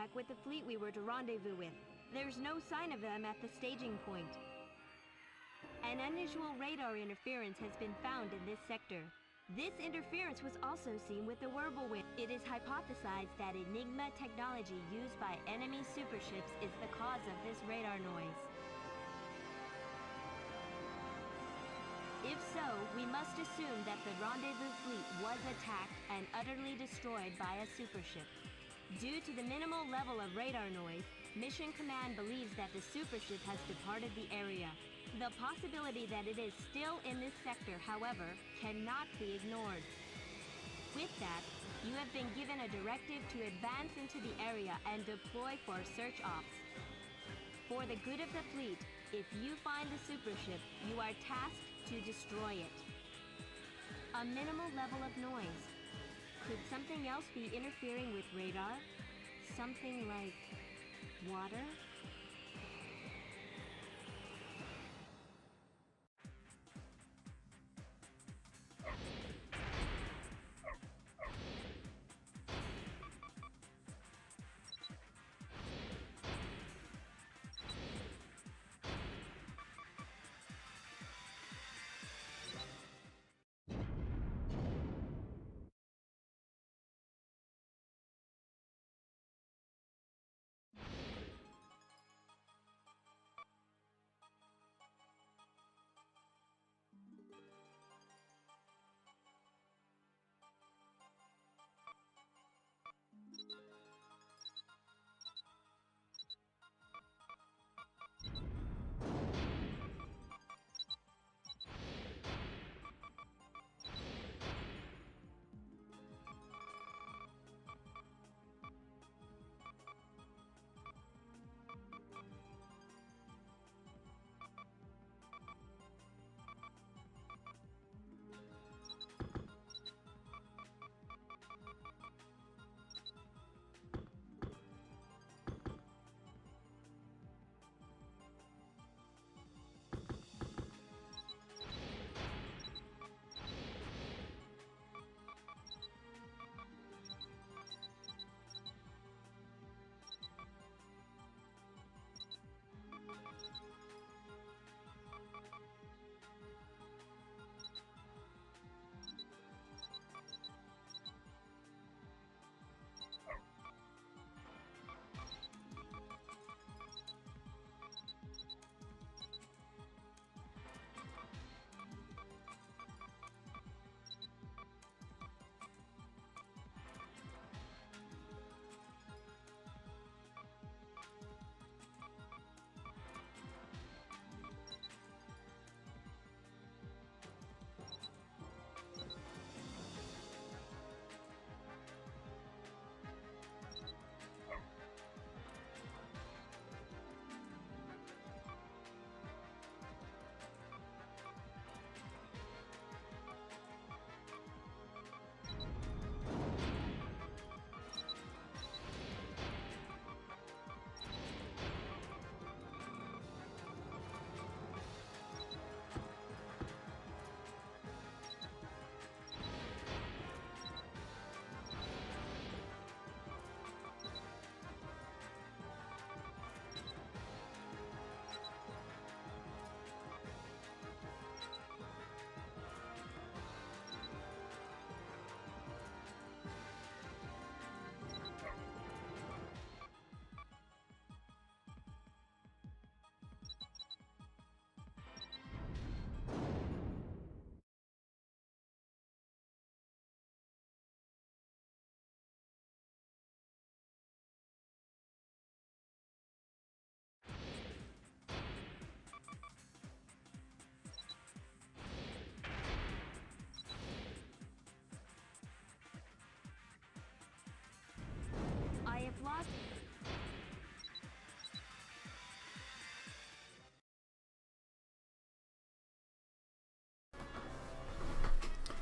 contact with the fleet we were to rendezvous with. There's no sign of them at the staging point. An unusual radar interference has been found in this sector. This interference was also seen with the whirlwind. It is hypothesized that Enigma technology used by enemy superships is the cause of this radar noise. If so, we must assume that the rendezvous fleet was attacked and utterly destroyed by a supership. Due to the minimal level of radar noise, Mission Command believes that the supership has departed the area. The possibility that it is still in this sector, however, cannot be ignored. With that, you have been given a directive to advance into the area and deploy for search ops. For the good of the fleet, if you find the supership, you are tasked to destroy it. A minimal level of noise. Could something else be interfering with radar? Something like water?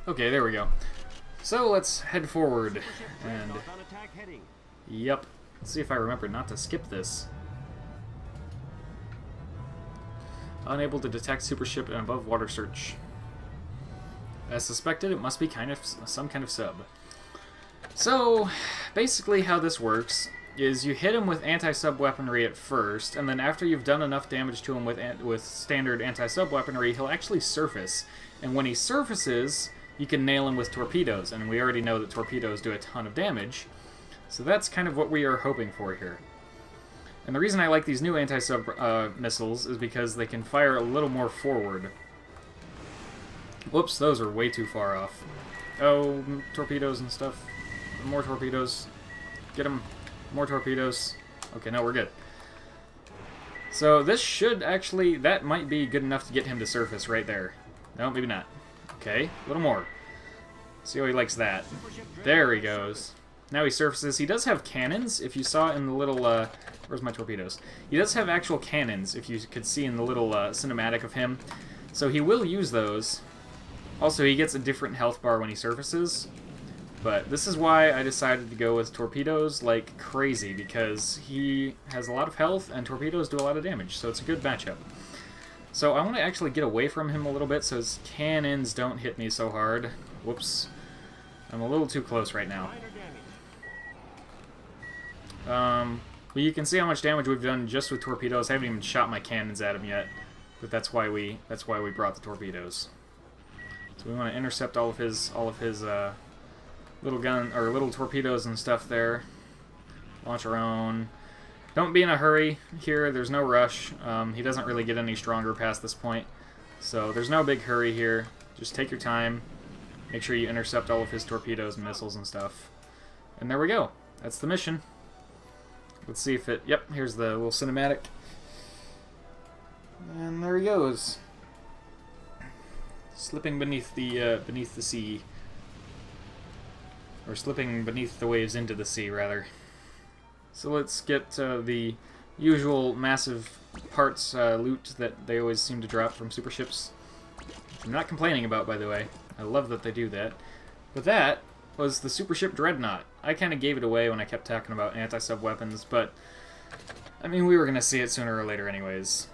Okay, there we go. So let's head forward and... Yep. Let's see if I remember not to skip this. Unable to detect supership and above water search. As suspected, it must be some kind of sub. So, basically how this works is you hit him with anti-sub weaponry at first, and then after you've done enough damage to him with standard anti-sub weaponry, he'll actually surface. And when he surfaces, you can nail him with torpedoes, and we already know that torpedoes do a ton of damage. So that's kind of what we are hoping for here. And the reason I like these new anti-sub missiles is because they can fire a little more forward. Whoops, those are way too far off. Oh, torpedoes and stuff. More torpedoes. Get them. More torpedoes. Okay, no, we're good. So this should actually... That might be good enough to get him to surface right there. No, maybe not. Okay, a little more. See how he likes that. There he goes. Now he surfaces. He does have cannons, if you saw in the little... where's my torpedoes? He does have actual cannons, if you could see in the little cinematic of him. So he will use those. Also, he gets a different health bar when he surfaces. But this is why I decided to go with torpedoes like crazy, because he has a lot of health and torpedoes do a lot of damage, so it's a good matchup. So I want to actually get away from him a little bit so his cannons don't hit me so hard. Whoops. I'm a little too close right now. But you can see how much damage we've done just with torpedoes. I haven't even shot my cannons at him yet, but that's why we brought the torpedoes. So we want to intercept all of his little gun or little torpedoes and stuff there. Launch our own. Don't be in a hurry here. There's no rush. He doesn't really get any stronger past this point, so there's no big hurry here. Just take your time. Make sure you intercept all of his torpedoes and missiles and stuff. And there we go. That's the mission. Let's see if it... Yep, here's the little cinematic. And there he goes. Slipping beneath the sea. Or slipping beneath the waves into the sea, rather. So let's get the usual massive parts loot that they always seem to drop from super ships. Which I'm not complaining about, by the way. I love that they do that. But that was the super ship Dreadnought. I kind of gave it away when I kept talking about anti-sub weapons, but I mean, we were going to see it sooner or later anyways.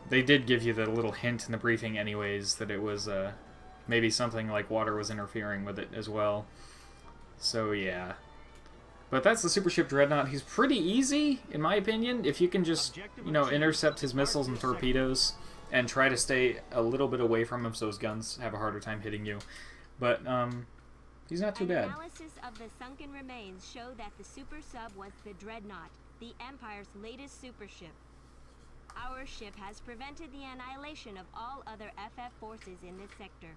They did give you the little hint in the briefing anyways that it was maybe something like water was interfering with it as well. So yeah. But that's the super ship Dreadnought. He's pretty easy, in my opinion, if you can just, you know, intercept his missiles and torpedoes and try to stay a little bit away from him so his guns have a harder time hitting you. But, he's not too bad. Analysis of the sunken remains show that the super sub was the Dreadnought, the Empire's latest super ship. Our ship has prevented the annihilation of all other FF forces in this sector.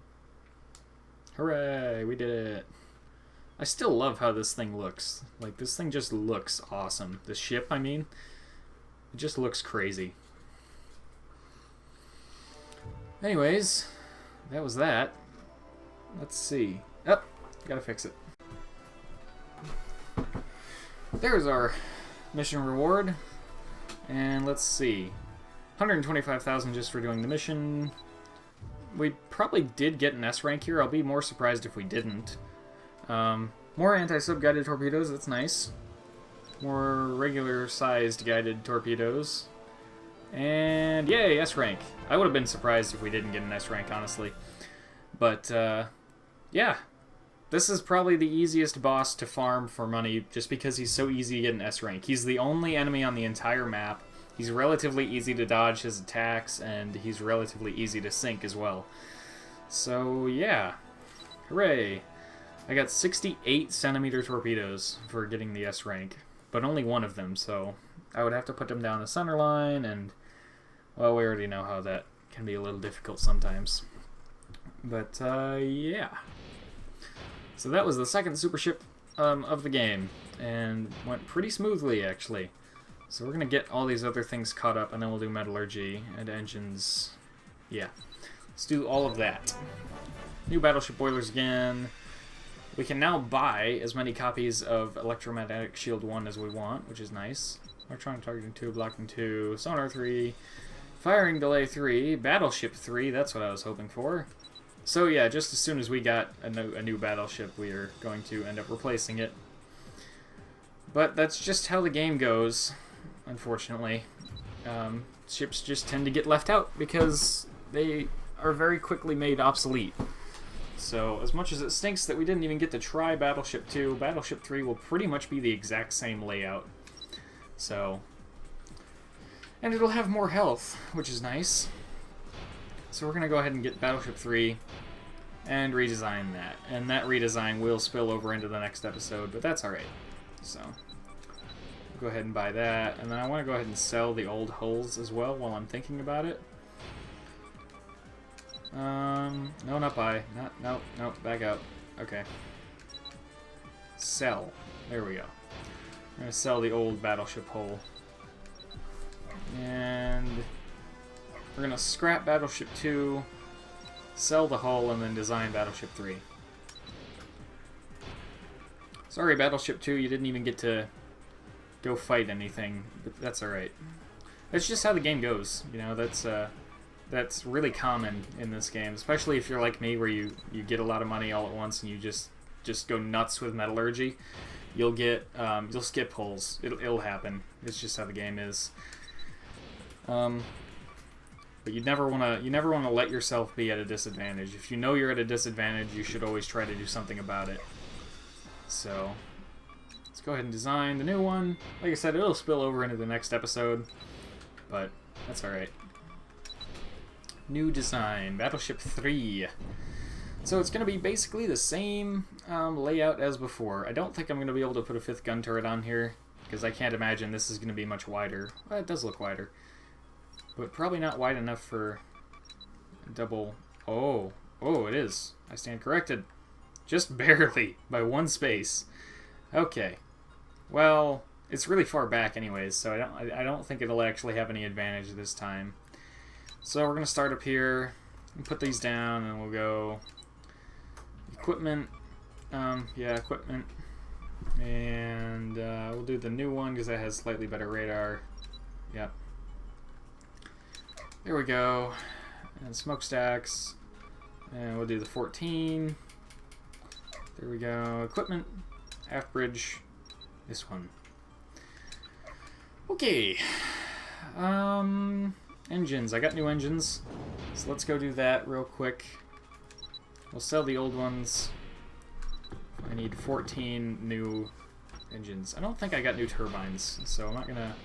Hooray, we did it. I still love how this thing looks. Like, this thing just looks awesome. The ship, I mean, it just looks crazy. Anyways, that was that. Let's see. Oh, gotta fix it. There's our mission reward. And let's see. 125,000 just for doing the mission. We probably did get an S rank here. I'll be more surprised if we didn't. More anti-sub guided torpedoes, that's nice. More regular-sized guided torpedoes. And yay, S rank. I would have been surprised if we didn't get an S rank, honestly. But, yeah. This is probably the easiest boss to farm for money, just because he's so easy to get an S rank. He's the only enemy on the entire map. He's relatively easy to dodge his attacks, and he's relatively easy to sink as well. So, yeah. Hooray. I got 68 centimeter torpedoes for getting the S rank, but only one of them, so I would have to put them down the center line, and, well, we already know how that can be a little difficult sometimes. But, yeah. So that was the second super ship of the game, and went pretty smoothly, actually. So we're going to get all these other things caught up, and then we'll do metallurgy and engines. Yeah. Let's do all of that. New battleship boilers again. We can now buy as many copies of Electromagnetic Shield 1 as we want, which is nice. Electronic targeting 2, blocking 2, sonar 3, firing delay 3, battleship 3, that's what I was hoping for. So yeah, just as soon as we got a new battleship, we are going to end up replacing it. But that's just how the game goes, unfortunately. Ships just tend to get left out because they are very quickly made obsolete. So, as much as it stinks that we didn't even get to try Battleship 2, Battleship 3 will pretty much be the exact same layout. So, and it'll have more health, which is nice. So we're going to go ahead and get Battleship 3 and redesign that. And that redesign will spill over into the next episode, but that's alright. So, go ahead and buy that. And then I want to go ahead and sell the old hulls as well while I'm thinking about it. No, not buy. No, back out. Okay. Sell. There we go. I'm going to sell the old Battleship hull. And we're going to scrap Battleship 2, sell the hull, and then design Battleship 3. Sorry, Battleship 2, you didn't even get to go fight anything, but that's alright. That's just how the game goes, you know, that's really common in this game, especially if you're like me, where you get a lot of money all at once and you just go nuts with metallurgy. You'll skip hulls. It'll happen. It's just how the game is. But you never wanna let yourself be at a disadvantage. If you know you're at a disadvantage, you should always try to do something about it. So let's go ahead and design the new one. Like I said, it'll spill over into the next episode, but that's alright. New design, Battleship 3. So it's going to be basically the same layout as before. I don't think I'm going to be able to put a 5th gun turret on here, because I can't imagine this is going to be much wider. Well, it does look wider, but probably not wide enough for double... Oh, it is. I stand corrected. Just barely, by 1 space. Okay. Well, it's really far back anyways, so I don't think it'll actually have any advantage this time. So we're going to start up here and put these down, and we'll go equipment, equipment, and we'll do the new one because that has slightly better radar. Yep. There we go. And smokestacks, and we'll do the 14. There we go. Equipment, aft bridge, this one. Okay. Engines. I got new engines, so let's go do that real quick. We'll sell the old ones. I need 14 new engines. I don't think I got new turbines, so I'm not gonna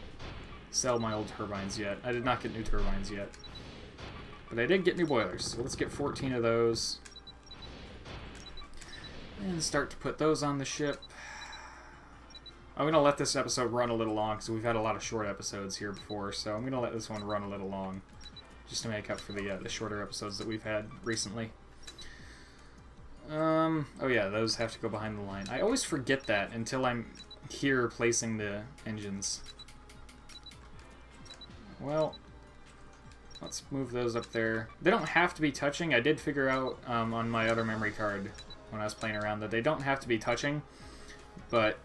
sell my old turbines yet. I did not get new turbines yet, but I did get new boilers, so let's get 14 of those and start to put those on the ship. I'm going to let this episode run a little long, because we've had a lot of short episodes here before, so I'm going to let this one run a little long, just to make up for the shorter episodes that we've had recently. Oh yeah, those have to go behind the line. I always forget that until I'm here placing the engines. Well, let's move those up there. They don't have to be touching. I did figure out on my other memory card when I was playing around that they don't have to be touching, but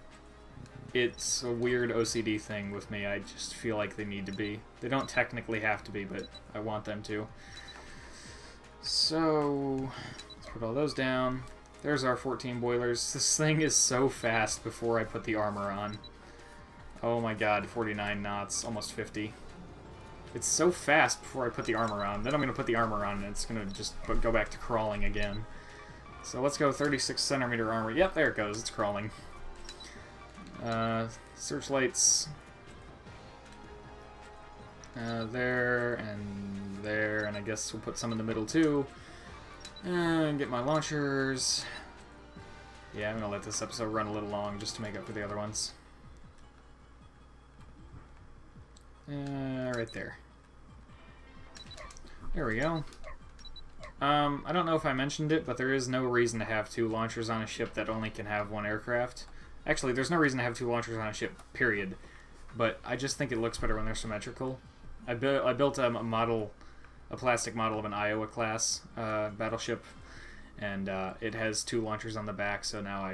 it's a weird OCD thing with me. I just feel like they need to be. They don't technically have to be, but I want them to. So, let's put all those down. There's our 14 boilers. This thing is so fast before I put the armor on. Oh my god, 49 knots, almost 50. It's so fast before I put the armor on. Then I'm going to put the armor on and it's going to just go back to crawling again. So let's go 36 centimeter armor. Yep, there it goes. It's crawling. Searchlights. There, and I guess we'll put some in the middle too. And get my launchers. Yeah, I'm going to let this episode run a little long just to make up for the other ones. Right there. There we go. I don't know if I mentioned it, but there is no reason to have 2 launchers on a ship that only can have 1 aircraft. Actually, there's no reason to have 2 launchers on a ship, period. But I just think it looks better when they're symmetrical. I built a plastic model of an Iowa-class battleship, and it has 2 launchers on the back, so now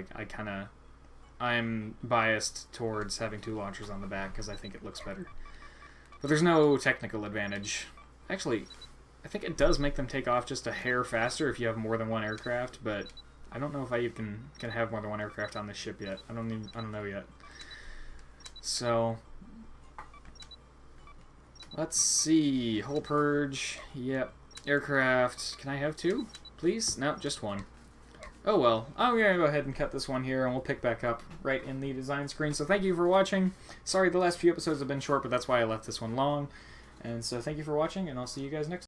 I'm biased towards having 2 launchers on the back because I think it looks better. But there's no technical advantage. Actually, I think it does make them take off just a hair faster if you have more than 1 aircraft, but I don't know if I even can have more than 1 aircraft on this ship yet. I don't know yet. So let's see. Hull purge. Yep. Aircraft. Can I have 2, please? No, just 1. Oh well, I'm going to go ahead and cut this one here, and we'll pick back up right in the design screen. So thank you for watching. Sorry the last few episodes have been short, but that's why I left this one long. And so thank you for watching, and I'll see you guys next time.